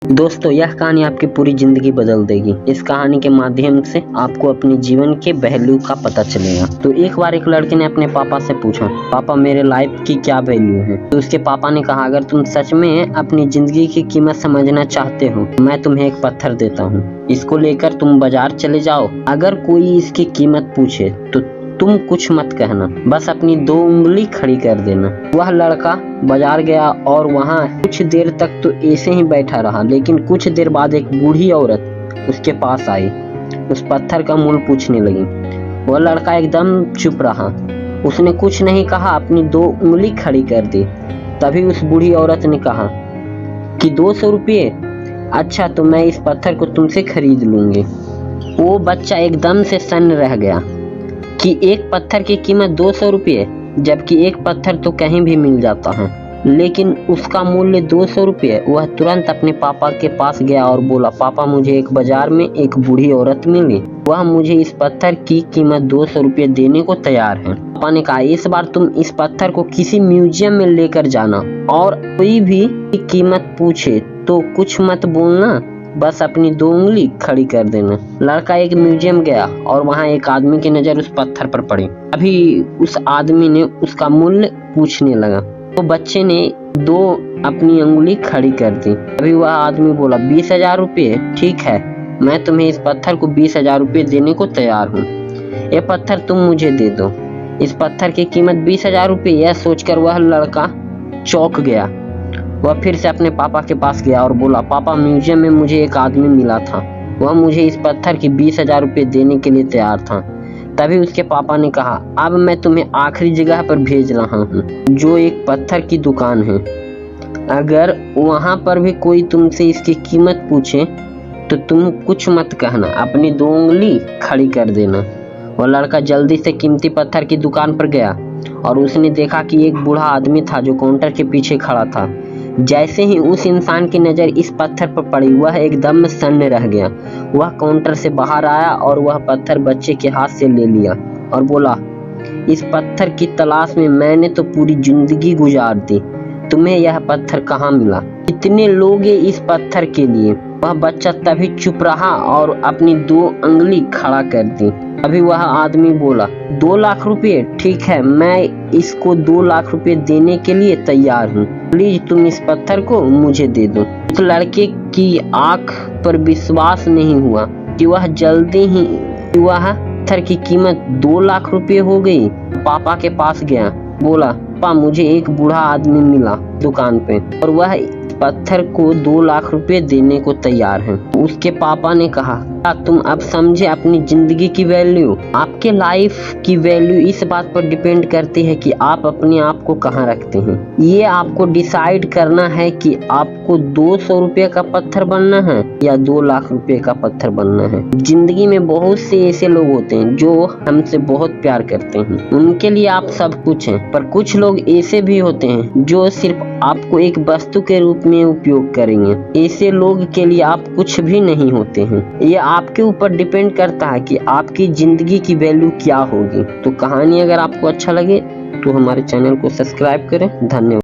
दोस्तों, यह कहानी आपकी पूरी जिंदगी बदल देगी। इस कहानी के माध्यम से आपको अपने जीवन के वैल्यू का पता चलेगा। तो एक बार एक लड़के ने अपने पापा से पूछा, पापा मेरे लाइफ की क्या वैल्यू है। तो उसके पापा ने कहा, अगर तुम सच में अपनी जिंदगी की कीमत समझना चाहते हो, मैं तुम्हें एक पत्थर देता हूँ। इसको लेकर तुम बाजार चले जाओ। अगर कोई इसकी कीमत पूछे तो तुम कुछ मत कहना, बस अपनी 2 उंगली खड़ी कर देना। वह लड़का बाजार गया और वहाँ कुछ देर तक तो ऐसे ही बैठा रहा, लेकिन कुछ देर बाद एक बूढ़ी औरत उसके पास आई, उस पत्थर का मूल्य पूछने लगी। वह लड़का एकदम चुप रहा, उसने कुछ नहीं कहा, अपनी 2 उंगली खड़ी कर दी। तभी उस बूढ़ी औरत ने कहा कि 200 रुपये, अच्छा तो मैं इस पत्थर को तुमसे खरीद लूंगी। वो बच्चा एकदम से सन्न रह गया कि एक पत्थर की कीमत 200 रुपये, जबकि एक पत्थर तो कहीं भी मिल जाता है, लेकिन उसका मूल्य 200 रुपये। वह तुरंत अपने पापा के पास गया और बोला, पापा मुझे एक बाजार में एक बूढ़ी औरत मिली, वह मुझे इस पत्थर की कीमत 200 रुपये देने को तैयार है। पापा ने कहा, इस बार तुम इस पत्थर को किसी म्यूजियम में लेकर जाना और कोई भी कीमत पूछे तो कुछ मत बोलना, बस अपनी 2 उंगली खड़ी कर देना। लड़का एक म्यूजियम गया और वहाँ एक आदमी की नजर उस पत्थर पर पड़ी। अभी उस आदमी ने उसका मूल्य पूछने लगा, तो बच्चे ने 2 अपनी उंगली खड़ी कर दी। अभी वह आदमी बोला, 20,000 रुपये, ठीक है, मैं तुम्हें इस पत्थर को 20,000 रुपये देने को तैयार हूँ। ये पत्थर तुम मुझे दे दो। इस पत्थर की कीमत 20,000 रुपये। यह सोचकर वह लड़का चौंक गया। वह फिर से अपने पापा के पास गया और बोला, पापा म्यूजियम में मुझे एक आदमी मिला था, वह मुझे इस पत्थर की 20,000 रुपये देने के लिए तैयार था। तभी उसके पापा ने कहा, अब मैं तुम्हें आखिरी जगह पर भेज रहा हूँ, जो एक पत्थर की दुकान है। अगर वहाँ पर भी कोई तुमसे इसकी कीमत पूछे तो तुम कुछ मत कहना, अपनी 2 उंगली खड़ी कर देना। वह लड़का जल्दी से कीमती पत्थर की दुकान पर गया और उसने देखा कि एक बूढ़ा आदमी था जो काउंटर के पीछे खड़ा था। जैसे ही उस इंसान की नजर इस पत्थर पर पड़ी, वह एकदम सन्न रह गया। वह काउंटर से बाहर आया और वह पत्थर बच्चे के हाथ से ले लिया और बोला, इस पत्थर की तलाश में मैंने तो पूरी जिंदगी गुजार दी, तुम्हें यह पत्थर कहाँ मिला? कितने लोग इस पत्थर के लिए? वह बच्चा तभी चुप रहा और अपनी 2 उंगली खड़ा कर दी। अभी वह आदमी बोला, 2 लाख रुपये, ठीक है, मैं इसको 2 लाख रुपये देने के लिए तैयार हूँ, प्लीज तुम इस पत्थर को मुझे दे दो। उस लड़के की आंख पर विश्वास नहीं हुआ कि वह जल्दी ही वह पत्थर की कीमत 2 लाख रुपये हो गई। पापा के पास गया, बोला, पापा मुझे एक बूढ़ा आदमी मिला दुकान पे और वह पत्थर को 2 लाख रुपए देने को तैयार है। उसके पापा ने कहा, क्या तुम अब समझे अपनी जिंदगी की वैल्यू? आपके लाइफ की वैल्यू इस बात पर डिपेंड करती है कि आप अपने आप को कहाँ रखते हैं। ये आपको डिसाइड करना है कि आपको 200 रुपये का पत्थर बनना है या 2 लाख रुपए का पत्थर बनना है। जिंदगी में बहुत से ऐसे लोग होते हैं जो हमसे बहुत प्यार करते हैं, उनके लिए आप सब कुछ हैं, पर कुछ लोग ऐसे भी होते हैं जो सिर्फ आपको एक वस्तु के रूप में उपयोग करेंगे। ऐसे लोग के लिए आप कुछ भी नहीं होते हैं। ये आपके ऊपर डिपेंड करता है कि आपकी जिंदगी की वैल्यू क्या होगी। तो कहानी अगर आपको अच्छा लगे तो हमारे चैनल को सब्सक्राइब करें। धन्यवाद।